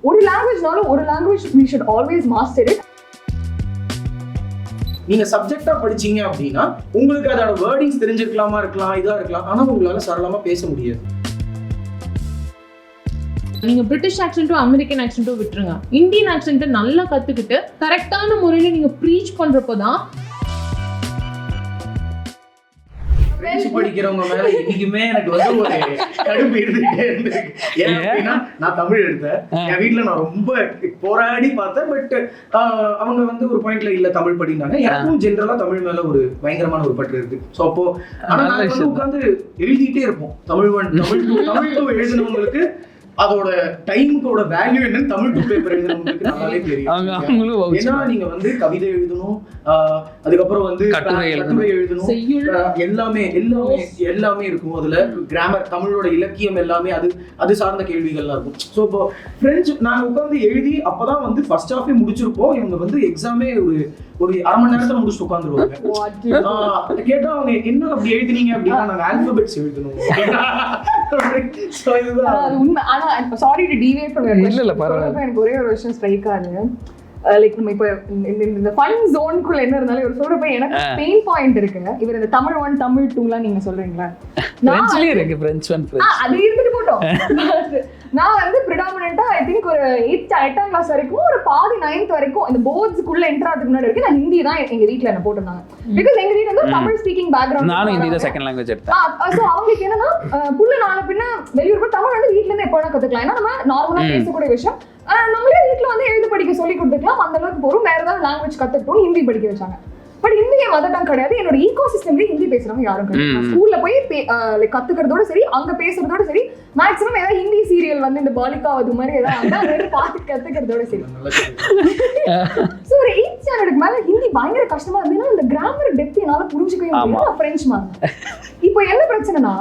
ஒரு language we should always master it. நீங்க சப்ஜெக்டா படிச்சீங்க அப்படின்னா உங்களுக்கு அதோட வேர்டிங்ஸ் தெரிஞ்சிருக்கலாமா இருக்கலாம், இதா இருக்கலாம், ஆனா உங்களால சரளமா பேச முடியாது. நீங்க பிரிட்டிஷ் ஆக்சென்ட்டோ அமெரிக்கன் ஆக்சென்ட்டோ விட்டுருங்க, இந்தியன் ஆக்சென்ட்டை நல்லா கத்துக்கிட்டு கரெக்டான முறையில நீங்க ப்ரீச் பண்றப்பதான் படிக்கிறவங்க மேல இன்னைக்குமே எனக்கு வந்து ஒரு கடுப்பு இருந்துட்டே இருந்தது. ஏன் அப்படின்னா நான் தமிழ் எடுத்தேன், என் வீட்டுல நான் ரொம்ப போராடி பார்த்தேன். பட் அவங்க வந்து ஒரு பாயிண்ட்ல இல்ல தமிழ் படினாங்க. எனக்கும் ஜென்ரலா தமிழ் மேல ஒரு பயங்கரமான ஒரு பற்று இருக்கு. ஸோ அப்போ ஆனா நாங்க வந்து உட்காந்து எழுதிட்டே இருப்போம். தமிழ் எழுதினவங்களுக்கு அதோட டைமுக்கோட வேல்யூ என்னன்னு தமிழ் டு பேப்பர் எழுதுறவங்களுக்கு நல்லாவே தெரியும். ஏன்னா நீங்க வந்து கவிதை எழுதணும், அதுக்கப்புறம் வந்து கட்டுரை எழுதணும், எல்லாமே இருக்கும். அதுல கிராமர், தமிழோட இலக்கியம் எல்லாமே அது சார்ந்த கேள்விகள்லாம் இருக்கும். ஸோ இப்போ பிரெஞ்சு நாங்க உட்காந்து எழுதி அப்பதான் வந்து ஃபர்ஸ்ட் ஹாஃபே முடிச்சிருப்போம். இவங்க வந்து எக்ஸாமே ஒரு அரை மணி நேரத்துல முடிச்சுட்டு உட்காந்துருவாங்க. கேட்டா அவங்க என்ன அப்படி எழுதினீங்க அப்படின்னா நாங்க ஆல்பபெட்ஸ் எழுதணும். Sorry to deviate from your question. எனக்கு ஒரே ஒரு விஷயம் ஸ்ட்ரைக் ஆகுது. லைக் நம்ம இப்போ இந்த ஃபன் ஜோனுக்குள்ள என்ன இருந்தாலும் ஒரு சொல்றப்ப எனக்கு பெயின் பாயிண்ட் இருக்கு. இவர் இந்த தமிழ் 1 தமிழ் 2லாம் நீங்க சொல்றீங்களா? பிரெஞ்சுலயே இருக்கு, பிரெஞ்ச் 1 பிரெஞ்ச் அது இருந்துட்டு போட்டோம். நான் வந்து பிரெடாமினன்ட்டா ஐ திங்க் ஒரு 8ஆம் கிளாஸ் வரைக்கும், ஒரு பாதி 9th வரைக்கும் இந்த போர்ட்ஸ்க்குள்ள என்டர் ஆகிறதுக்கு முன்னாடி வரைக்கும் நான் ஹிந்தி தான் எங்க வீட்ல என்ன போட்டுருந்தாங்க. பிகாஸ் எங்க வீட்ல வந்து தமிழ் ஸ்பீக்கிங் பேக்ரவுண்ட், நானும் ஹிந்தி தான் செகண்ட் லாங்குவேஜ் எடுத்தேன். சோ அவங்களுக்கு என்னன்னா புள்ள நாள பின்ன வெளியூர் போய் தமிழ் வந்து வீட்ல இருந்து எப்போ வேணா கத்துக்கலாம். ஏன்னா நம்ம நார்மலா பேசக்கூடிய விஷயம் நம்மளே வீட்டுல வந்து எழுத படிக்க சொல்லி கொடுத்துக்கலாம். அந்த அளவுக்கு போறோம். வேற ஏதாவது லாங்குவேஜ் கத்துக்கிட்டோம், ஹிந்தி படிக்க வச்சாங்க. But Hindi N mother tongue கிடையாது. என்னோட ஈகோ சிஸ்டம்லயே ஹிந்தி பேசுறவங்க யாரும் கிடையாது. ஸ்கூல்ல போய் கத்துக்கிறதோட சரி, அங்க பேசுறதோட சரி, மேக்ஸிமம் ஏதாவது ஹிந்தி சீரியல் வந்து இந்த பாலிகாவது மாதிரி ஏதாவது பார்த்து கத்துக்கிறதோட சரி. ஸோ ஒரு 8th ஸ்டாண்டர்டுக்கு மேல ஹிந்தி பயங்கர கஷ்டமா இருந்ததுன்னா இந்த கிராமர் டெப்த் என்னால புரிஞ்சுக்கவே முடியும். பிரெஞ்சு மாதிரி இப்போ என்ன பிரச்சனைனா,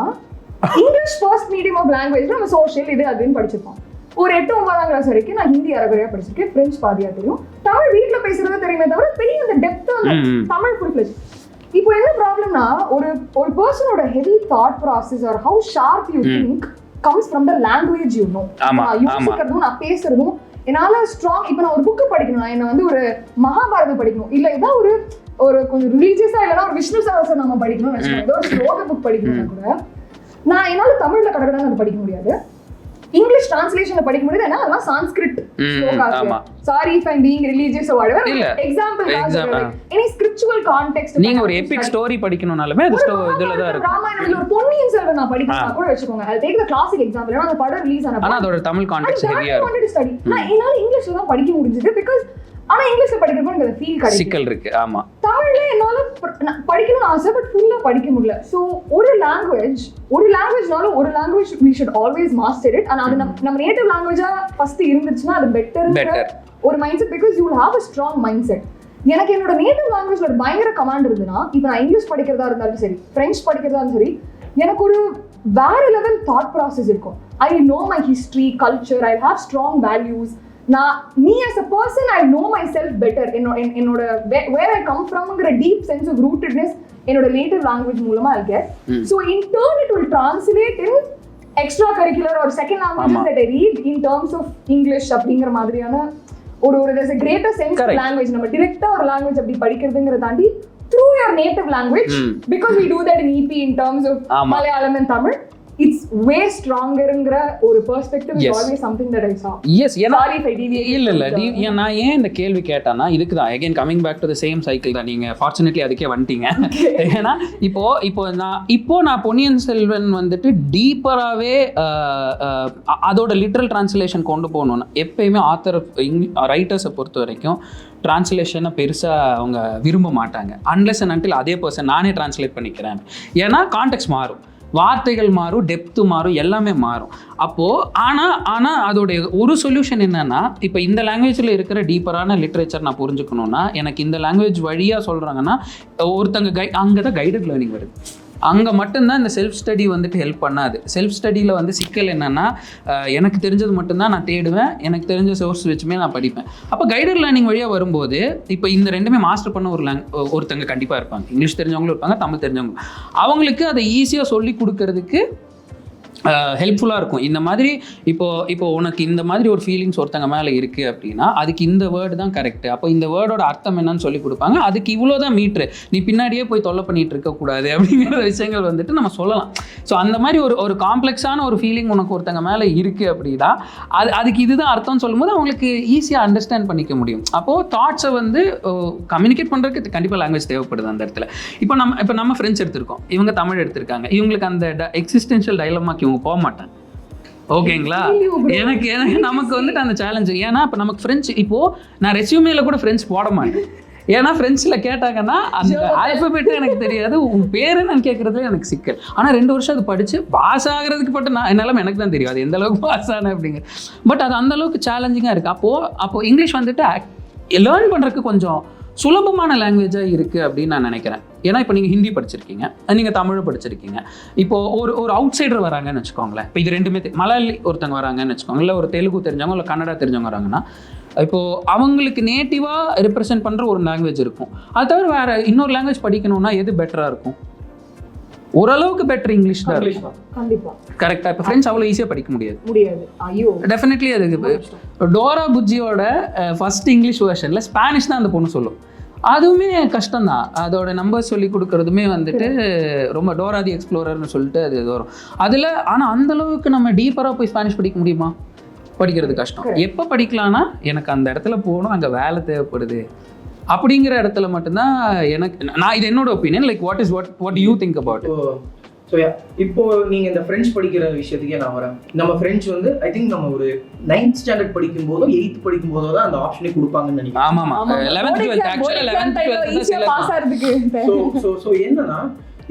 English first medium of language நம்ம சோஷியல் இது அதுன்னு படிச்சிருப்போம். ஒரு 8-9ஆம் கிளாஸ் வரைக்கும் நான் ஹிந்தி அரைகுறையா படிச்சிருக்கேன், பிரெஞ்சு பாதியா தெரியும், தமிழ் வீட்டுல பேசுறது தெரியுமே தவிர பெரிய அந்த டெப்த் தமிழ் ஃபுல் ஃப்ளெஜ். இப்போ என்ன ப்ராப்ளம்னா, ஒரு பர்சனோட heavy thought process or how sharp you think comes from the language. You know, நான் யோசிக்கிறதும் நான் பேசுறதும் என்னால ஸ்ட்ராங். இப்போ நான் ஒரு புக்கு படிக்கணும், என்ன வந்து ஒரு மகாபாரதம் படிக்கணும், இல்ல ஏதாவது ஒரு கொஞ்சம் ரிலீஜியஸா இல்லைன்னா ஒரு விஷ்ணு சகஸ்ரநாமம் படிக்கணும்னு வச்சுக்கோங்க, ஏதோ ஒரு ஸ்லோக புக் படிக்கணும்னா கூட நான் என்னால தமிழ்ல கடகடான்னு அதை படிக்க முடியாது. இங்கிலீஷ் டிரான்ஸ்லேஷன்ல படிக்க முடியாது. ஏன்னா அதெல்லாம் Sanskrit slokas. Sorry if I am being religious or whatever. Example any scriptural context. நீங்க ஒரு எபிக் ஸ்டோரி படிக்கணும்னாலுமே அது இதுல தான் இருக்கு. ராமாயணம்ல ஒரு பொன்னியின் செல்வன் நான் படிக்கணும்னா கூட வெச்சுக்கோங்க, அது டேக் தி கிளாசிக் எக்ஸாம்பிள். ஏன்னா அந்த படம் ரிலீஸ் ஆன ஆனா அதோட தமிழ் கான்டெக்ஸ்ட் ஹெவியா இருக்கு. நான் என்னால இங்கிலீஷ்ல தான் படிக்க முடிஞ்சது. பிகாஸ் ஆனா இங்கிலீஷ்ல படிக்கிறப்போ எனக்கு அந்த ஃபீல் கிடைக்கும். சிக்கல் இருக்கு. ஆமா, தமிழ்ல என்னால படிக்கணும்னு ஆசை, பட் ஃபுல்லா படிக்க முடியல. சோ ஒரு லாங்குவேஜ்னால ஒரு language we should always master it. and அது நம்ம நேட்டிவ் லாங்குவேஜா ஃபர்ஸ்ட் இருந்துச்சுன்னா அது பெட்டர் ஒரு mind set. Because you will have a strong mindset. எனக்கு என்னோட நேட்டிவ் லாங்குவேஜ்ல ஒரு பயங்கர கமாண்ட் இருந்ததுன்னா, இப்போ நான் இங்கிலீஷ் படிக்கிறதா இருந்தாலும் சரி, பிரெஞ்சு படிக்கிறதா இருந்தாலும் சரி, எனக்கு ஒரு வேற லெவல் தாட் ப்ராசஸ் இருக்கும். I know my history, culture, I have strong values. me as a person, I know myself better. என்னோட where I come fromங்கிற deep sense of rootedness என்னோட native language மூலமா I'll get. So in turn it will translate in extracurricular or second languages that I read in terms of English அப்படிங்கிற மாதிரியான ஒரு there's a greater sense of language. நம்ம directா ஒரு language அப்படி படிக்கிறதுங்கிற தாண்டி through your native language, because we do that in EP in terms of Malayalam and Tamil, it's way stronger-ங்கிற ஒரு perspective is always something that I saw. Yes, sorry if I deviate. இல்ல நான் ஏன் இந்த கேள்வி கேட்டானா, இதுக்கு தான் again coming back to the same cycle தான். நீங்க fortunately அதுக்கே வந்துட்டீங்க. ஏன்னா இப்போ நான் பொன்னியின் செல்வன் வந்துட்டு டீப்பராகவே அதோட லிட்ரல் டிரான்ஸ்லேஷன் கொண்டு போகணும்னா, எப்பயுமே ஆத்தர் ரைட்டர்ஸை பொறுத்த வரைக்கும் டிரான்ஸ்லேஷனை பெருசாக அவங்க விரும்ப மாட்டாங்க. அன்லெஸ் அண்ட் அன்டில் அதே பர்சன் நானே டிரான்ஸ்லேட் பண்ணிக்கிறேன். ஏன்னா கான்டெக்ஸ்ட் மாறும், வார்த்தைகள் மாறும், டெப்த்து மாறும், எல்லாமே மாறும். அப்போது ஆனால் அதோடைய ஒரு சொல்யூஷன் என்னென்னா, இப்போ இந்த லாங்குவேஜில் இருக்கிற டீப்பரான லிட்ரேச்சர் நான் புரிஞ்சுக்கணுன்னா, எனக்கு இந்த லாங்குவேஜ் வழியாக சொல்கிறாங்கன்னா ஒருத்தங்க அங்கே தான் கைடட் லேர்னிங் வருது. அங்கே மட்டும்தான் இந்த செல்ஃப் ஸ்டடி வந்துட்டு ஹெல்ப் பண்ணாது. செல்ஃப் ஸ்டடியில் வந்து சிக்கல் என்னென்னா, எனக்கு தெரிஞ்சது மட்டும்தான் நான் தேடுவேன், எனக்கு தெரிஞ்ச சோர்ஸ் வச்சுமே நான் படிப்பேன். அப்போ கைடட் லேர்னிங் வழியாக வரும்போது இப்போ இந்த ரெண்டுமே மாஸ்டர் பண்ண ஒருத்தங்க கண்டிப்பாக இருப்பாங்க. இங்கிலீஷ் தெரிஞ்சவங்களும் இருப்பாங்க, தமிழ் தெரிஞ்சவங்க. அவங்களுக்கு அதை ஈஸியாக சொல்லி கொடுக்கறதுக்கு ஹெல்ப்ஃபுல்லாக இருக்கும். இந்த மாதிரி இப்போ உனக்கு இந்த மாதிரி ஒரு ஃபீலிங்ஸ் ஒருத்தங்க மேலே இருக்குது அப்படின்னா அதுக்கு இந்த வேர்டு தான் கரெக்டு, அப்போ இந்த வேர்டோட அர்த்தம் என்னன்னு சொல்லி கொடுப்பாங்க, அதுக்கு இவ்வளோ தான் மீட்ரு, நீ பின்னாடியே போய் தொல்லை பண்ணிகிட்டு இருக்கக்கூடாது அப்படிங்கிற விஷயங்கள் வந்துட்டு நம்ம சொல்லலாம். ஸோ அந்த மாதிரி ஒரு காம்ப்ளெக்ஸான ஒரு ஃபீலிங் உனக்கு ஒருத்தங்க மேலே இருக்குது அப்படின்னா அதுக்கு இதுதான் அர்த்தம்னு சொல்லும்போது அவங்களுக்கு ஈஸியாக அண்டர்ஸ்டாண்ட் பண்ணிக்க முடியும். அப்போது தாட்ஸை வந்து கம்யூனிகேட் பண்ணுறதுக்கு கண்டிப்பாக லாங்குவேஜ் தேவைப்படுது அந்த இடத்துல. இப்போ நம்ம ஃப்ரெண்ட்ஸ் எடுத்திருக்கோம், இவங்க தமிழ் எடுத்திருக்காங்க, இவங்களுக்கு அந்த எக்ஸிஸ்டென்ஷியல் டைலமாக்கு இவங்க போக மாட்டாங்க. ஓகேங்களா? எனக்கு நமக்கு வந்துட்டு அந்த சேலஞ்சு. ஏன்னா இப்போ நமக்கு ஃப்ரெண்ட்ஸ், இப்போது நான் ரெஸ்யூமேல கூட ஃப்ரெண்ட்ஸ் போட மாட்டேன். ஏன்னா ஃப்ரெண்ட்ஸில் கேட்டாங்கன்னா அந்த ஆல்ஃபபெட்டு எனக்கு தெரியாது, உன் பேர் என்னன்னு கேட்குறதுல எனக்கு சிக்கல். ஆனால் 2 வருஷம் அது படித்து பாஸ் ஆகிறதுக்கு பட்டு என்னாலும் எனக்கு தான் தெரியும் அது எந்த அளவுக்கு பாஸ் ஆனேன் அப்படிங்கிற. பட் அது அந்தளவுக்கு சேலஞ்சிங்காக இருக்குது. அப்போது இங்கிலீஷ் வந்துட்டு லேர்ன் பண்ணுறதுக்கு கொஞ்சம் சுலபமான லாங்குவேஜாக இருக்குது அப்படின்னு நான் நினைக்கிறேன். ஏன்னா இப்போ நீங்கள் ஹிந்தி படிச்சிருக்கீங்க, நீங்கள் தமிழ் படிச்சிருக்கீங்க, இப்போது ஒரு அவுட் சைடர் வராங்கன்னு வச்சுக்கோங்களேன். இப்போ இது ரெண்டுமே மலையாளி ஒருத்தங்க வராங்கன்னு வச்சுக்கோங்க, இல்லை ஒரு தெலுங்கு தெரிஞ்சவங்க இல்லை கன்னடா தெரிஞ்சவங்க வராங்கன்னா, இப்போது அவங்களுக்கு நேட்டிவாக ரெப்ரசென்ட் பண்ணுற ஒரு லாங்குவேஜ் இருக்கும். அது தவிர வேறு இன்னொரு லாங்குவேஜ் படிக்கணும்னா எது பெட்டராக இருக்கும்? ஓரளவுக்கு பெட்டர் இங்கிலீஷ் தான் இருக்கும். கண்டிப்பா கரெக்டாக. இப்போ ஃப்ரெண்ட்ஸ் அவ்வளோ ஈஸியாக படிக்க முடியாது. ஐயோ டெஃபினெட்லி. அது டோரா புஜ்ஜியோட ஃபர்ஸ்ட் இங்கிலீஷ் வெர்ஷனில் ஸ்பானிஷ் தான் அந்த பொண்ணு சொல்லும், அதுவுமே கஷ்டம்தான். அதோட நம்பர் சொல்லி கொடுக்குறதுமே வந்துட்டு ரொம்ப டோரா தி எக்ஸ்ப்ளோரர்னு சொல்லிட்டு அது வரும் அதில். ஆனால் அந்தளவுக்கு நம்ம டீப்பராக போய் ஸ்பானிஷ் படிக்க முடியுமா? படிக்கிறது கஷ்டம். எப்போ படிக்கலாம்னா எனக்கு அந்த இடத்துல போகணும், அங்கே வேலை தேவைப்படுது அப்படிங்கிற இடத்துல மட்டும்தான் நான் இது என்னோட opinion. Like what you think about it? So இப்போ நீங்கள் இந்த ஃப்ரெண்ட்ஸ் படிக்கிற விஷயத்துக்கே நான் வரேன். நம்ம ஃப்ரெண்ட்ஸ் வந்து ஐ திங்க் நம்ம ஒரு 9th ஸ்டாண்டர்ட் படிக்கும் போதோ 8th படிக்கும் போதோ தான் அந்த ஆப்ஷனே கொடுப்பாங்கன்னு நினைக்கிறேன். ஆமாம், 11th 12th ஆக்சுவலாக 11th 12th. ஸோ என்னன்னா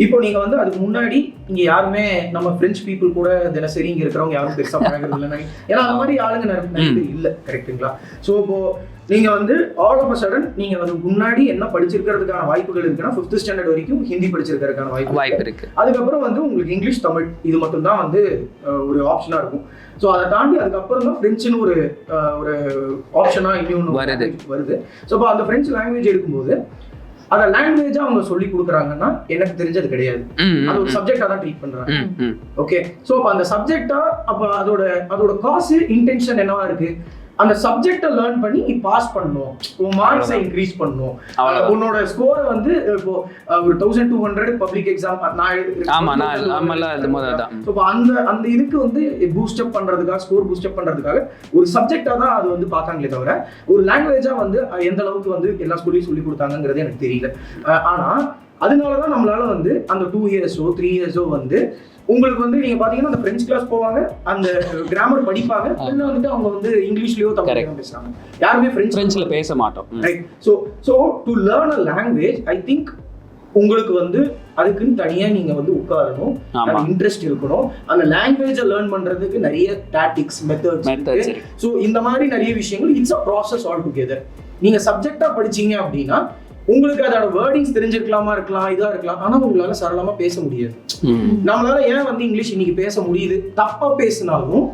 இப்போ நீங்க வந்து அதுக்கு முன்னாடி இங்க யாருமே நம்ம ஃப்ரெஞ்ச் பீப்புள் கூட தினசரி இங்க இருக்கிறவங்க யாரும் பெருசா பழகிறது இல்லை. ஏன்னா அந்த மாதிரி ஆளுங்க நிறைய இல்லை. கரெக்டுங்களா? ஸோ இப்போ நீங்க வந்து ஆல் ஆஃப் அ சடன் நீங்க வந்து முன்னாடி என்ன படிச்சிருக்கிறதுக்கான வாய்ப்புகள் இருக்குன்னா 5th ஸ்டாண்டர்ட் வரைக்கும் ஹிந்தி படிச்சிருக்கிறதுக்கான வாய்ப்பு இருக்கு. அதுக்கப்புறம் வந்து உங்களுக்கு இங்கிலீஷ் தமிழ் இது மட்டும் தான் வந்து ஒரு ஆப்ஷனா இருக்கும். ஸோ அதை தாண்டி அதுக்கப்புறம் தான் ஃப்ரெஞ்சுன்னு ஒரு ஆப்ஷனா இன்னும் வருது. ஸோ இப்போ அந்த ஃப்ரெஞ்ச் லாங்குவேஜ் எடுக்கும்போது அதை லாங்குவேஜா அவங்க சொல்லி கொடுக்குறாங்கன்னா எனக்கு தெரிஞ்சது கிடையாது. அது ஒரு சப்ஜெக்டா தான் ட்ரீட் பண்றாங்க. ஓகே, சோ அப்ப அந்த சப்ஜெக்டா அப்ப அதோட காசு இன்டென்ஷன் என்னவா இருக்கு? அந்த சப்ஜெக்டை லேர்ன் பண்ணி நீ பாஸ் பண்ணணும், உன் மார்க்ஸை இன்க்ரீஸ் பண்ணணும். உன்னோட ஸ்கோரை வந்து இப்போ ஒரு 1200 பப்ளிக் எக்ஸாம் அந்த இதுக்கு வந்து பூஸ்டப் பண்றதுக்காக, ஸ்கோர் பூஸ்டப் பண்றதுக்காக ஒரு சப்ஜெக்டா தான் அது வந்து பார்த்தாங்களே தவிர ஒரு லாங்குவேஜா வந்து எந்த அளவுக்கு வந்து எல்லா ஸ்கூல்லையும் சொல்லி கொடுத்தாங்கிறது எனக்கு தெரியல. ஆனா அதனாலதான் நம்மளால வந்து அந்த 2 இயர்ஸோ 3 இயர்ஸோ வந்து உங்களுக்கு வந்து நீங்க பாத்தீங்கன்னா அந்த பிரெஞ்சு கிளாஸ் போவாங்க, அந்த கிராமர் படிப்பாங்க, இன்னும் வந்துட்டு அவங்க வந்து இங்கிலீஷ்லயோ தமிழ்லயோ பேசுறாங்க. யாருமே பிரெஞ்சுல பேச மாட்டோம். Right. So to learn a language I think உங்களுக்கு வந்து அதுக்குன்னு தனியா நீங்க வந்து உட்காரணும், இன்ட்ரெஸ்ட் இருக்கணும். அந்த லாங்குவேஜை லேர்ன் பண்றதுக்கு நிறைய டாக்டிக்ஸ் மெத்தட்ஸ். சோ இந்த மாதிரி நிறைய விஷயங்கள் it's a process all together. நீங்க சப்ஜெக்டா படிச்சீங்க அப்படின்னா உங்களுக்கு அதோட வேர்டிங்ஸ் தெரிஞ்சிருக்கலாமா இருக்கலாம், இதா இருக்கலாம், ஆனா உங்களால சரளமா பேச முடியாது. நம்மளால ஏன் வந்து இங்கிலீஷ் இன்னைக்கு பேச முடியுது, தப்பா பேசினாலும்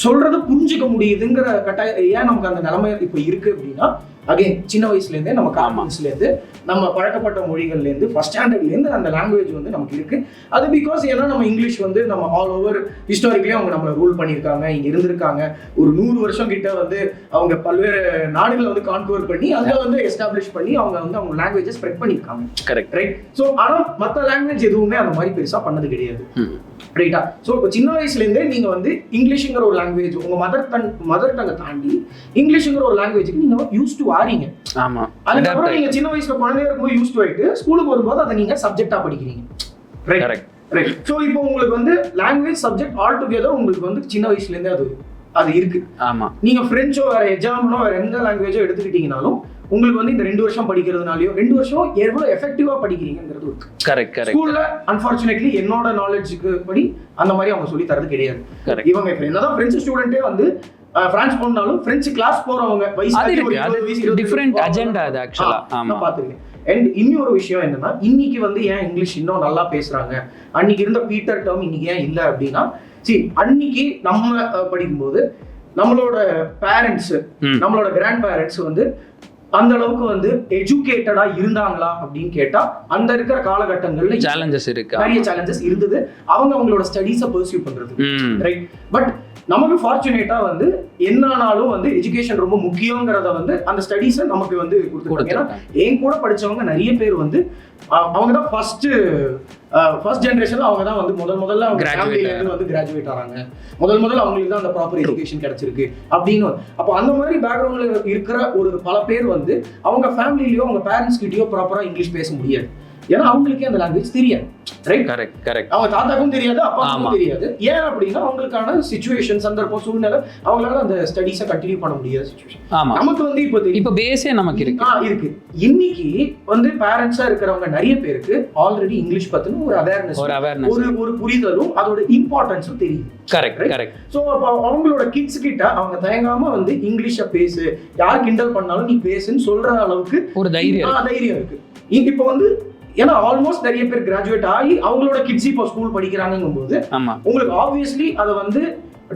சொல்றதை புரிஞ்சுக்க முடியுதுங்கிற கட்டாயம் ஏன் நமக்கு அந்த நிலைமை இப்ப இருக்கு அப்படின்னா, அகைன் சின்ன வயசுல இருந்தே நம்ம கான்ஃபிடன்ஸ்ல இருந்து நம்ம பழக்கப்பட்ட மொழிகள்ல இருந்து ஃபர்ஸ்ட் ஸ்டாண்டர்ட்ல இருந்து அந்த லாங்குவேஜ் வந்து நமக்கு இருக்கு. அது பிகாஸ் ஏன்னா நம்ம இங்கிலீஷ் வந்து நம்ம ஆல் ஓவர் ஹிஸ்டாரிக்கலி அவங்க நம்மளை ரூல் பண்ணியிருக்காங்க, இங்க இருந்திருக்காங்க. ஒரு 100 வருஷம் கிட்ட வந்து அவங்க பல்வேறு நாடுகளை வந்து கான்குவர் பண்ணி அதை வந்து எஸ்டாப்ளிஷ் பண்ணி அவங்க வந்து அவங்க லாங்குவேஜை ஸ்ப்ரெட் பண்ணியிருக்காங்க. Correct, right. ஸோ ஆனா மற்ற லாங்குவேஜ் எதுவுமே அந்த மாதிரி பெருசா பண்ணது கிடையாது. ரைட்டா? ஸோ இப்போ சின்ன வயசுல இருந்தே நீங்க வந்து இங்கிலீஷ்ங்கிற ஒரு லாங்குவேஜ் உங்க மதர் டங்கை தாண்டி இங்கிலீஷ்ங்கிற ஒரு லாங்குவேஜுக்கு நீங்க யூஸ் டு ஆறீங்க. ஆமா. அதுக்கப்புறம் நீங்க சின்ன வயசுல குழந்தையா இருக்கும்போது யூஸ் டு ஆயிட்டு ஸ்கூலுக்கு வரும்போது அதை நீங்க சப்ஜெக்டா படிக்கிறீங்க. ரைட். ரைட். ஸோ இப்போ உங்களுக்கு வந்து லாங்குவேஜ் சப்ஜெக்ட் ஆல் டுகெதர் உங்களுக்கு வந்து சின்ன வயசுல இருந்தே அது இருக்கு. ஆமா. நீங்க பிரெஞ்சோ வேற எக்ஸாம்னோ வேற எந்த லாங்குவேஜோ எடுத்துக்கிட்டீங்கனாலும் உங்களுக்கு வந்து இந்த 2 வருஷம் படிக்கிறதுனாலயோ 2 வருஷம் எவ்வளவு எஃபெக்டிவா படிக்கிறீங்கிறது இருக்கு. கரெக்ட். ஸ்கூல்ல அன்பார்ச்சுனேட்லி என்னோட நாலேஜுக்கு படி அந்த மாதிரி அவங்க சொல்லி தரது கிடையாது. இவங்க என்னதான் பிரெஞ்சு ஸ்டூடெண்டே வந்து பிரான்ஸ் போனாலும் பிரெஞ்சு கிளாஸ் போறவங்க வயசு டிஃபரெண்ட் அஜெண்டா அது ஆக்சுவலா. ஆமா, பாத்துருக்கேன். அண்ட் இன்னொரு விஷயம் என்னன்னா, இன்னைக்கு வந்து ஏன் இங்கிலீஷ் இன்னும் நல்லா பேசுறாங்க, அன்னைக்கு இருந்த பீட்டர் டேர்ம் இன்னைக்கு ஏன் இல்லை அப்படின்னா, அன்னைக்கு நம்ம படிக்கும்போது நம்மளோட பேரண்ட்ஸ், நம்மளோட கிராண்ட் பேரண்ட்ஸ் வந்து அந்த அளவுக்கு வந்து எஜுகேட்டடா இருந்தாங்களா அப்படின்னு கேட்டா அந்த இருக்கிற காலகட்டங்கள்ல சேலஞ்சஸ் இருக்கு, நிறைய சேலஞ்சஸ் இருந்தது அவங்களோட ஸ்டடீஸை பர்சியூ பண்றது, ரைட். பட் நமக்கு ஃபார்ச்சுனேட்டா வந்து என்னானாலும் வந்து எஜுகேஷன் ரொம்ப முக்கியங்கிறத வந்து அந்த ஸ்டடீஸை நமக்கு வந்து கொடுத்துருக்காங்க. ஏன்னா என் கூட படிச்சவங்க நிறைய பேர் வந்து அவங்க தான் ஃபர்ஸ்ட் ஜெனரேஷன்ல அவங்க தான் வந்து முதல்ல அவங்க ஃபேமிலில இருந்து வந்து கிராஜுவேட் ஆறாங்க, முதல்ல அவங்களுக்கு தான் அந்த ப்ராப்பர் எஜுகேஷன் கிடைச்சிருக்கு அப்படின்னு. அப்போ அந்த மாதிரி பேக்ரவுண்ட்ல இருக்கிற ஒரு பல பேர் வந்து அவங்க ஃபேமிலிலயோ அவங்க பேரண்ட்ஸ் கிட்டயோ ப்ராப்பரா இங்கிலீஷ் பேச முடியாது. ஏன்னா அவங்களுக்கே அந்த லாங்குவேஜ் தெரியாது, ரைட்? கரெக்ட். அவங்க தாத்தாக்கும் தெரியாது, அப்பாவுக்கும் தெரியாது. ஏன் அப்படின்னா அவங்களுக்கான சிச்சுவேஷன், சந்தர்ப்பம், சூழ்நிலை அவங்களால அந்த ஸ்டடீஸை கண்டினியூ பண்ண முடியாத சிச்சுவேஷன். நமக்கு வந்து இப்போ பேஸே நமக்கு இருக்கு. இன்னைக்கு வந்து பேரண்ட்ஸா இருக்கிறவங்க நிறைய பேருக்கு ஆல்ரெடி இங்கிலீஷ் பத்தின ஒரு அவேர்னஸ், ஒரு புரிதலும் அதோட இம்பார்ட்டன்ஸும் தெரியுது. கரெக்ட். சோ அவங்களோட கிட்ஸ் கிட்ட அவங்க தயங்காம வந்து இங்கிலீஷை பேசு, யார் கிண்டல் பண்ணாலும் நீ பேசுன்னு சொல்ற அளவுக்கு ஒரு தைரியம் இருக்கு. இப்போ வந்து ஏன்னா ஆல்மோஸ்ட் நிறைய பேர் கிராஜுவேட் ஆகி அவங்களோட கிட்ஸ் இப்போ ஸ்கூல் படிக்கிறாங்கும் போது உங்களுக்கு ஆப்வியஸ்லி அதை வந்து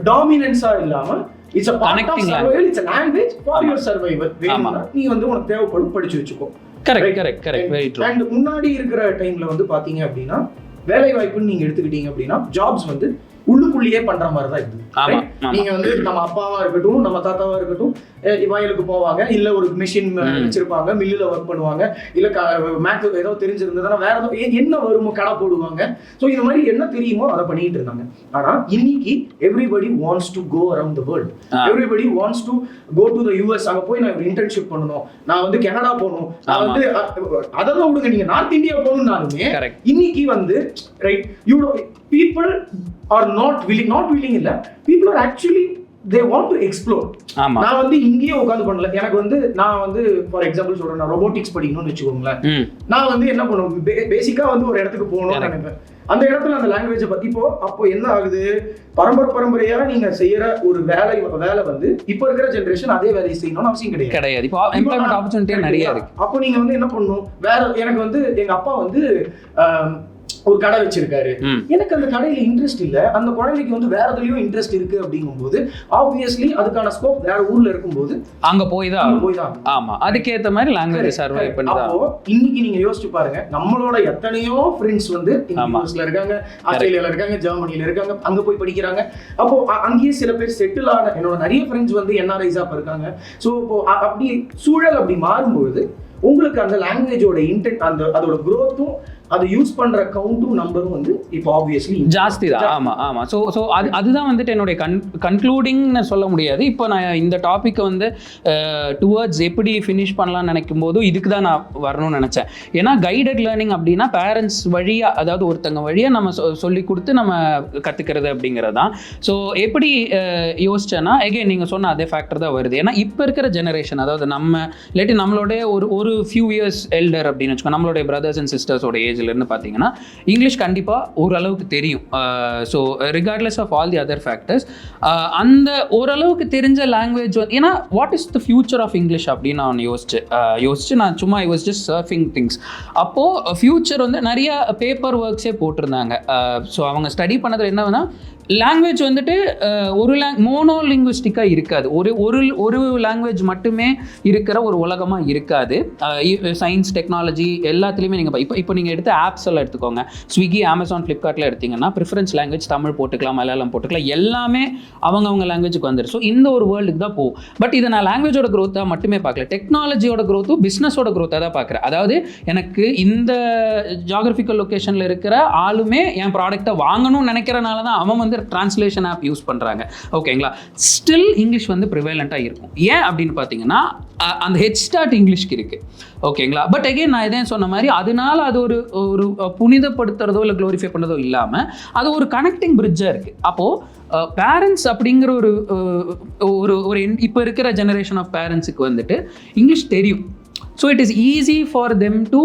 டாமினன்ஸா இல்லாம it's a part of survival, it's a language for your survival. வேணும்னா நீ வந்து உனக்கு தேவைப்படும் படிச்சு வச்சுக்கோ. Correct very true. அண்ட் முன்னாடி இருக்கிற டைம்ல வந்து பாத்தீங்க அப்படின்னா வேலை வாய்ப்புன்னு நீங்க எடுத்துக்கிட்டீங்க அப்படின்னா ஜாப்ஸ் வந்து உள்ளுக்குள்ளேயே பண்ற மாதிரி தான் இருக்குது. நீங்க வந்து நம்ம அப்பாவா இருக்கட்டும், நம்ம தாத்தாவா இருக்கட்டும், வயலுக்கு போவாங்க, இல்ல ஒரு மிஷின் வச்சிருப்பாங்க, மில்லுல ஒர்க் பண்ணுவாங்க, இல்ல மேக்ஸ் ஏதோ தெரிஞ்சிருந்ததுன்னா வேற ஏதோ என்ன வருமோ கடை போடுவாங்க. ஸோ இந்த மாதிரி என்ன தெரியுமோ அதை பண்ணிட்டு இருந்தாங்க. ஆனா இன்னைக்கு everybody wants to go around the world, everybody wants to go to the US. அங்க போய் நான் இன்டர்ன்ஷிப் பண்ணணும், நான் வந்து கனடா போகணும், நான் வந்து அதெல்லாம் விடுங்க, நீங்க நார்த் இந்தியா போகணும்னாலுமே இன்னைக்கு வந்து right people are not willing இல்ல, people are actually they want to explore. நான் வந்து இங்கேயே உட்காந்து பண்ணல, எனக்கு வந்து நான் வந்து ஃபார் எக்ஸாம்பிள் சொல்றேன், நான் ரோபோட்டிக்ஸ் படிக்கணும்னு வச்சுக்கோங்களேன். நான் வந்து என்ன பண்ணுவேன், பேசிக்கா வந்து ஒரு இடத்துக்கு போகணும்னு நினைப்பேன். அந்த இடத்துல அந்த லாங்குவேஜை பத்தி அப்போ என்ன ஆகுது, பரம்பரையா நீங்க செய்யற ஒரு வேலை வந்து இப்ப இருக்கிற ஜெனரேஷன் அதே வேலையை செய்யணும்னு அவசியம் கிடையாது. இப்போ எம்ப்ளாய்மென்ட் ஆப்பர்ச்சுனிட்டி நிறைய இருக்கு. அப்போ நீங்க வந்து என்ன பண்ணணும், வேற எனக்கு வந்து எங்க அப்பா வந்து ஒரு கடை வச்சிருக்காரு, எனக்கு அந்த கடையில இன்ட்ரெஸ்ட் இல்ல, அந்த குழந்தைக்கு வந்து வேற எதுலயும் இன்ட்ரெஸ்ட் இருக்கு அப்படிங்கும்போது ஆப்வியஸ்லி அதுக்கான ஸ்கோப் வேற ஊர்ல இருக்கும்போது அங்க போய் தான் ஆமா அதுக்கேத்த மாதிரி லாங்குவேஜ் சர்வை பண்ணி தான். அப்போ இன்னைக்கு நீங்க யோசிச்சு பாருங்க, நம்மளோட எத்தனையோ ஃப்ரெண்ட்ஸ் வந்து யூஎஸ்ல இருக்காங்க, ஆஸ்திரேலியால இருக்காங்க, ஜெர்மனில இருக்காங்க, அங்க போய் படிக்கிறாங்க. அப்போ அங்கேயே சில பேர் செட்டில் ஆன என்னோட நிறைய ஃப்ரெண்ட்ஸ் வந்து என்ஆர்ஐஸா இருக்காங்க. ஸோ இப்போ அப்படி சூழல் அப்படி மாறும்பொழுது உங்களுக்கு அந்த லாங்குவேஜோட இன்டென்ட், அதோட growth-உம் அதை யூஸ் பண்ற கவுண்ட்டும் நம்பரும் வந்து இப்போ ஆப்வியஸ்லி ஜாஸ்தி தான். ஆமா. ஸோ அதுதான் வந்துட்டு என்னுடைய கன்க்ளூடிங்னு சொல்ல முடியாது. இப்போ நான் இந்த டாப்பிக்கை வந்து டுவர்ட்ஸ் எப்படி ஃபினிஷ் பண்ணலாம்னு நினைக்கும் போது இதுக்கு தான் நான் வரணும்னு நினச்சேன். ஏன்னா கைடட் லேர்னிங் அப்படின்னா பேரண்ட்ஸ் வழியாக, அதாவது ஒருத்தங்க வழியாக நம்ம சொல்லி கொடுத்து நம்ம கற்றுக்கிறது அப்படிங்கிறது தான். ஸோ எப்படி யோசிச்சேன்னா எகைன் நீங்கள் சொன்ன அதே ஃபேக்டர் தான் வருது. ஏன்னா இப்போ இருக்கிற ஜெனரேஷன், அதாவது நம்ம இல்லாட்டி நம்மளுடைய ஒரு ஃபியூ இயர்ஸ் எல்டர் அப்படின்னு வச்சுக்கோங்க, நம்மளுடைய பிரதர்ஸ் அண்ட் சிஸ்டர்ஸோட ஏஜ்லேருந்து பார்த்தீங்கன்னா இங்கிலீஷ் கண்டிப்பாக ஓரளவுக்கு தெரியும். So regardless of all the other factors அந்த ஓரளவுக்கு தெரிஞ்ச லாங்குவேஜ் வந்து, ஏன்னா what is the future of English அப்படின்னு நான் யோசிச்சு நான் சும்மா I was just surfing things. அப்போது ஃபியூச்சர் வந்து நிறைய பேப்பர் ஒர்க்ஸே போட்டிருந்தாங்க. ஸோ அவங்க ஸ்டடி பண்ணதில் என்னன்னா லாங்குவேஜ் வந்துட்டு ஒரு மோனோலிங்குவிஸ்டிக்காக இருக்காது, ஒரு லாங்குவேஜ் மட்டுமே இருக்கிற ஒரு உலகமாக இருக்காது. சயின்ஸ், டெக்னாலஜி எல்லாத்துலேயுமே நீங்கள் இப்போ நீங்கள் எடுத்த ஆப்ஸ் எல்லாம் எடுத்துக்கோங்க, ஸ்விக்கி, அமேசான், ஃப்ளிப்கார்ட்டில் எடுத்திங்கன்னா ப்ரிஃபரன்ஸ் லாங்குவேஜ் தமிழ் போட்டுக்கலாம், மலையாளம் போட்டுக்கலாம், எல்லாமே அவங்க லாங்குவேஜுக்கு வந்துடும். ஸோ இந்த ஒரு வேர்ல்டுக்கு தான் போகும். பட் இதை நான் லாங்குவேஜோட க்ரோத்தாக மட்டுமே பார்க்கல, டெக்னாலஜியோட க்ரோத்தும் பிஸ்னஸோட க்ரோத்தாக தான் பார்க்குறேன். அதாவது எனக்கு இந்த ஜியாகிரபிக்கல் லொக்கேஷனில் இருக்கிற ஆளுமே என் ப்ராடக்டை வாங்கணும்னு நினைக்கிறனால தான் அவன் வந்து டிரான்ஸ்லேஷன் ஆப் யூஸ் பண்ணுறாங்க. ஓகேங்களா, ஸ்டில் இங்கிலீஷ் வந்து ப்ரிவேலண்ட்டாக இருக்கும். ஏன் அப்படின்னு பார்த்தீங்கன்னா அந்த ஹெட் ஸ்டார்ட் இங்கிலீஷ்க்கு இருக்குது. ஓகேங்களா, பட் அகெயின் நான் இதே சொன்ன மாதிரி அதனால அது ஒரு புனிதப்படுத்துறதோ இல்லை க்ளோரிஃபை பண்ணுறதோ இல்லாமல் அது ஒரு கனெக்டிங் பிரிட்ஜாக இருக்குது. அப்போது பேரண்ட்ஸ் அப்படிங்கிற ஒரு இப்போ இருக்கிற ஜெனரேஷன் ஆஃப் பேரண்ட்ஸுக்கு வந்துட்டு இங்கிலீஷ் தெரியும். So it is easy for them to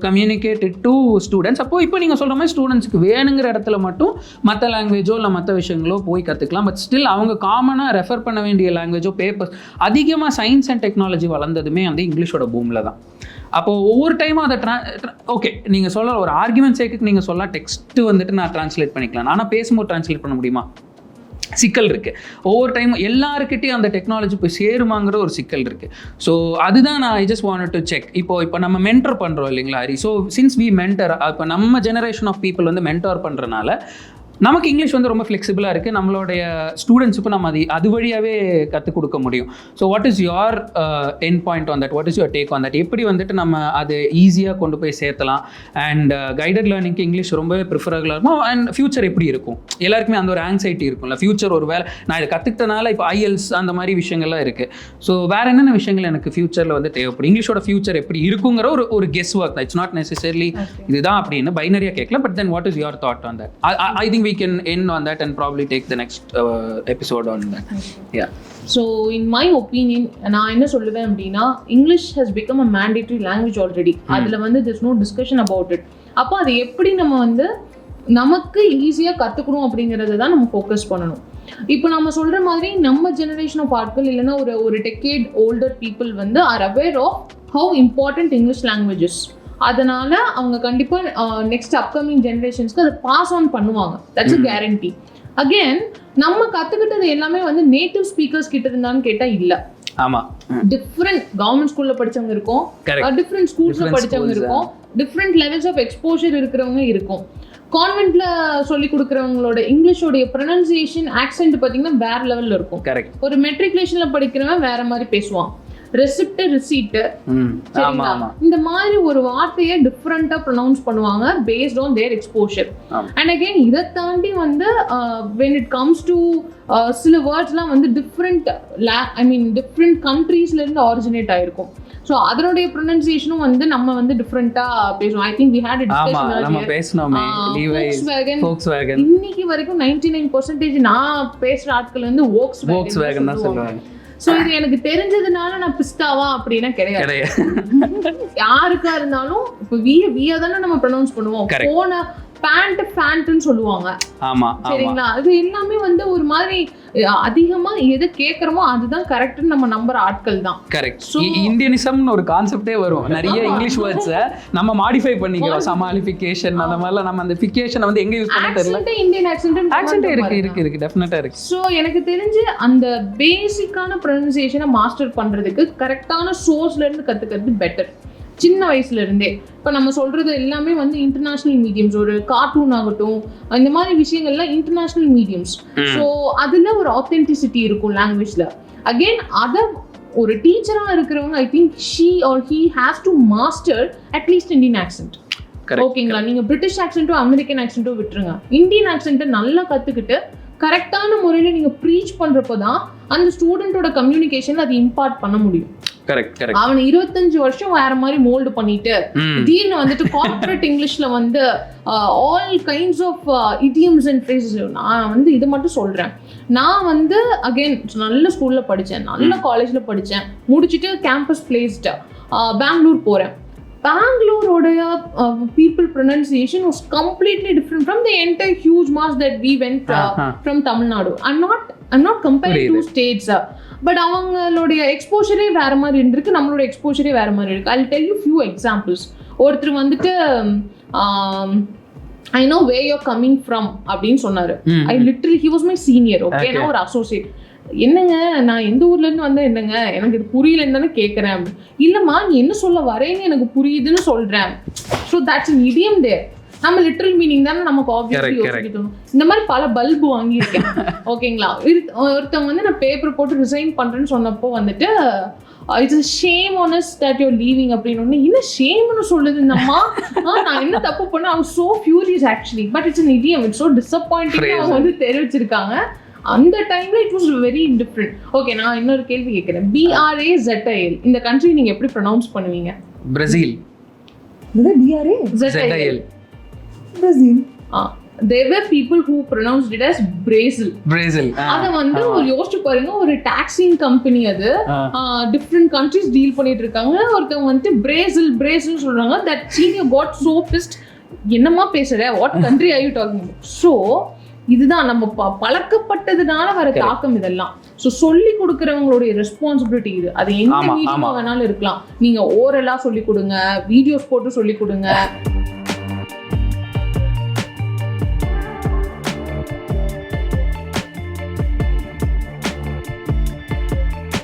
communicate it to students. அப்போது இப்போ நீங்கள் சொல்கிற மாதிரி ஸ்டூடெண்ட்ஸுக்கு வேணுங்கிற இடத்துல மட்டும் மற்ற லாங்குவேஜோ இல்லை மற்ற விஷயங்களோ போய் கற்றுக்கலாம். பட் ஸ்டில் அவங்க காமனாக ரெஃபர் பண்ண வேண்டிய லாங்குவேஜோ பேப்பர்ஸ் அதிகமாக சயின்ஸ் அண்ட் டெக்னாலஜி வளர்ந்ததுமே வந்து இங்கிலீஷோட பூமில் தான். அப்போது ஒவ்வொரு டைமும் அதை ஓகே நீங்கள் சொல்ல ஒரு ஆர்குமெண்ட் சேக்கு நீங்கள் சொல்லலாம் டெக்ஸ்ட்டு வந்துட்டு நான் ட்ரான்ஸ்லேட் பண்ணிக்கலாம், ஆனால் பேசும்போது ட்ரான்ஸ்லேட் பண்ண முடியுமா? சிக்கல் இருக்குது. ஒவ்வொரு டைம் எல்லாருக்கிட்டையும் அந்த டெக்னாலஜி போய் சேருமாங்கிற ஒரு சிக்கல் இருக்குது. ஸோ அதுதான் நான் I just wanted to check. இப்போ நம்ம மென்டர் பண்ணுறோம் இல்லைங்களா Hari. So since we mentor, இப்போ நம்ம ஜெனரேஷன் ஆஃப் பீப்புள் வந்து மென்டர் பண்ணுறனால நமக்கு இங்கிலீஷ் வந்து ரொம்ப ஃப்ளெக்சிபிளாக இருக்குது. நம்மளுடைய ஸ்டூடெண்ட்ஸுக்கும் நம்ம அது வழியாகவே கற்றுக் கொடுக்க முடியும். So what is your end point on that, what is your take on that? எப்படி வந்துட்டு நம்ம அது ஈஸியாக கொண்டு போய் சேர்த்தலாம்? அண்ட் கைடட் லேர்னிங்க்கு இங்கிலீஷ் ரொம்பவே ப்ரிஃபரபிளாக இருக்கும். அண்ட் ஃபியூச்சர் எப்படி இருக்கும்? எல்லாருக்குமே அந்த ஒரு ஆங்ஸைட்டி இருக்கும்ல, ஃபியூச்சர் ஒரு வேலை நான் இதை கற்றுக்கிட்டனால இப்போ IELTS அந்த மாதிரி விஷயங்கள்லாம் இருக்குது. ஸோ வேறு என்னென்ன விஷயங்கள் எனக்கு ஃபியூச்சரில் வந்து தேவைப்படும்? இங்கிலீஷோட ஃபியூச்சர் எப்படி இருக்குங்கிற ஒரு கெஸ் ஒர்க் தான். இட்ஸ் நாட் நெசசரிலி இதுதான் அப்படின்னு பைனரியாக கேட்கல. But then what is your thought on that? I think we can end on that and probably take the next episode on that. Yeah. So in my opinion, நான் என்ன சொல்லுவேன் அப்படின்னா, English has become a mandatory language already. அதில் வந்து there's no discussion about it. அப்போ அது எப்படி நம்ம வந்து நமக்கு ஈஸியாக கற்றுக்கணும் அப்படிங்கிறது தான் நம்ம ஃபோக்கஸ் பண்ணணும். இப்போ நம்ம சொல்கிற மாதிரி நம்ம ஜெனரேஷன் ஆஃப் ஆட்கள் இல்லைன்னா ஒரு டெக்கேட் ஓல்டர் பீப்புள் வந்து are aware of how important English languages. அதனால அவங்க கண்டிப்பாக நெக்ஸ்ட் அப்கமிங் ஜென்ரேஷன்ஸ்க்கு அதை பாஸ் ஆன் பண்ணுவாங்க. That's a guarantee. அகெயின் நம்ம கற்றுக்கிட்டது எல்லாமே வந்து நேட்டிவ் ஸ்பீக்கர்ஸ் கிட்ட இருந்தான்னு கேட்டால் இல்லை. ஆமாம், டிஃப்ரெண்ட் கவர்மெண்ட் ஸ்கூலில் படித்தவங்க இருக்கும், டிஃப்ரெண்ட் ஸ்கூல்ஸில் படித்தவங்க இருக்கும், டிஃப்ரெண்ட் லெவல்ஸ் ஆஃப் எக்ஸ்போஷர் இருக்கிறவங்க இருக்கும். கான்வென்ட்ல சொல்லி கொடுக்குறவங்களோட இங்கிலீஷோடைய ப்ரொனன்சியேஷன் ஆக்சென்ட் பார்த்தீங்கன்னா வேற லெவலில் இருக்கும். ஒரு மெட்ரிகுலேஷனில் படிக்கிறவன் வேற மாதிரி பேசுவான். ரெசிப்ட், ரிசீட், இந்த மாதிரி ஒரு வார்த்தையை டிஃப்ரெண்டா ப்ரொனவுன்ஸ் பண்ணுவாங்க based on their exposure. And again இதை தாண்டி வந்து when it comes to சில வேர்ட்ஸ்லாம் வந்து டிஃப்ரெண்ட் டிஃப்ரெண்ட் கண்ட்ரீஸ்ல இருந்து ஆரிஜினேட் ஆயிருக்கும். ஸோ அதனுடைய ப்ரொனன்சியேஷனும் வந்து நம்ம வந்து டிஃப்ரெண்டா பேசுவோம். I think we had a discussion Volkswagen. இன்னைக்கு வரைக்கும் 99% நான் பேசுற ஆட்கள் வந்து Volkswagen தான் சொல்லுவாங்க. ஸோ இது எனக்கு தெரிஞ்சதுனால நான் பிஸ்டாவா அப்படின்னா கிடையாது. யாருக்கா இருந்தாலும் இப்போ வியா தானே நம்ம ப்ரொனவுன்ஸ் பண்ணுவோம். போன பேண்ட் ஃபேண்ட்னு சொல்லுவாங்க. ஆமா, சரிங்களா? அது எல்லாமே வந்து ஒரு மாதிரி அதிகமா எது கேக்குறோமோ அதுதான் கரெக்ட்னு நம்ம நம்புற ஆட்கள் தான். கரெக்ட். இந்தியனிசம்னு ஒரு கான்செப்டே வரும். நிறைய இங்கிலீஷ் வேர்ட்ஸை நம்ம மாடிஃபை பண்ணிக்கிறோம். சமாலிஃபிகேஷன் அந்த மாதிரிலாம் நம்ம அந்த ஃபிகேஷனை வந்து எங்க யூஸ் பண்ண தெரியல. இந்தியன் ஆக்சென்ட் இருக்கு டெஃபினட்டா இருக்கு. ஸோ எனக்கு தெரிஞ்சு அந்த பேசிக்கான ப்ரொனன்சியேஷனை மாஸ்டர் பண்றதுக்கு கரெக்டான சோர்ஸ்ல இருந்து கத்துக்கிறது பெட்டர். சின்ன வயசுல இருந்தே இப்போ நம்ம சொல்றது எல்லாமே வந்து இன்டர்நேஷனல் மீடியம்ஸ். ஒரு கார்ட்டூன் ஆகட்டும், இந்த மாதிரி விஷயங்கள்லாம் இன்டர்நேஷனல் மீடியம்ஸ். ஸோ அதுல ஒரு ஆத்தென்டிசிட்டி இருக்கும் லாங்குவேஜ்ல. அகெயின் அதை ஒரு டீச்சரா இருக்கிறவங்க I think she or he has to master at least Indian accent. ஓகேங்களா? நீங்க பிரிட்டிஷ் ஆக்சென்ட்டோ அமெரிக்கன் ஆக்சென்ட்டோ விட்டுருங்க, இந்தியன் ஆக்சென்ட்டை நல்லா கத்துக்கிட்டு கரெக்டான முறையில நீங்க ப்ரீச் பண்றப்பதான் அந்த ஸ்டூடெண்டோட கம்யூனிகேஷன் அது இம்பார்ட் பண்ண முடியும். அவனை 25 வருஷம் வேற மாதிரி மோல்டு பண்ணிட்டு திடீர்னு வந்துட்டு கார்ப்பரேட் இங்கிலீஷ்ல வந்து all kinds of idioms and phrases. நான் வந்து இது மட்டும் சொல்றேன். நான் வந்து அகைன் நல்ல ஸ்கூல்ல படித்தேன், நல்ல காலேஜ்ல படித்தேன், முடிச்சுட்டு கேம்பஸ் பிளேஸ்டு பெங்களூர் போறேன். Bangalore's people pronunciation was completely different from the entire huge mass that we went from Tamil Nadu. I'm not comparing two states, but அவங்களுடைய எக்ஸ்போஷரே வேற மாதிரி இருந்திருக்கு, நம்மளோட எக்ஸ்போஷரே வேற மாதிரி இருக்கு. I'll tell you few examples. ஒருத்தர் வந்துட்டு I know where you're coming from அப்படின்னு சொன்னாரு. He was my senior, okay? நான் ஒரு அசோசியேட். என்னங்க நான் எந்த ஊர்ல இருந்து வந்தேன், என்னங்க எனக்கு இது புரியலன்னு தானே கேட்கறேன். இல்லம்மா நீ என்ன சொல்ல வரேன்னு எனக்கு புரியுதுன்னு சொல்றேன். So that's an idiom there. நம்ம லிட்டரல் மீனிங் தானே நமக்கு ஆப்வியஸ்லி யோசிக்கணும். இந்த மாதிரி பல பல்பு வாங்கியிருக்கேன். ஓகேங்களா? ஒருத்தவங்க வந்து நான் பேப்பர் போட்டு ரிசைன் பண்றேன்னு சொன்னப்போ வந்துட்டு it's a shame on us that you're leaving அப்படின்னு ஒன்று. என்ன ஷேம்னு சொல்லுது இந்த அம்மா, நான் என்ன தப்பு பண்ணேன். I was so furious actually, but it's an idiom. It's so disappointing. அவங்க வந்து தெரிவிச்சிருக்காங்க. அந்த டைம்ல it was very different. Okay, நான் இன்னொரு கேள்வி கேட்கிறேன். BRAZIL இந்த கண்ட்ரி நீங்க எப்படி ப்ரொனவுன்ஸ் பண்ணுவீங்க? Brazil. BRAZIL. Brazil. There were people who pronounced it as Brazil. அத வந்து ஒரு யோசிச்சு பாருங்க, ஒரு டாக்ஸிங் கம்பெனி அது டிஃப்ரெண்ட் கண்ட்ரீஸ் டீல் பண்ணிட்டு இருக்காங்க. ஒருத்தவங்க வந்து பிரேசில் சொல்றாங்க. That senior got so pissed. என்னமா பேசுற? What country are you talking about? So இதுதான் நம்ம பழக்கப்பட்டதுனால வர தாக்கம் இதெல்லாம். ஸோ சொல்லி கொடுக்குறவங்களுடைய ரெஸ்பான்சிபிலிட்டி இது. அது எந்த மீடியமா வேணாலும் இருக்கலாம். நீங்க ஓரலா சொல்லி கொடுங்க, வீடியோஸ் போட்டு சொல்லி கொடுங்க.